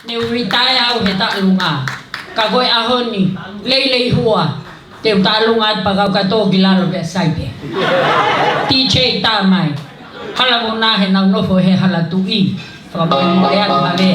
ne retire au he ta lunga ka goi ahoni lei hua te ta lunga pa ka to gilalo be sai pe DJ ta mai hala mo na he na no fo he hala tu I fa mo mo ya ba le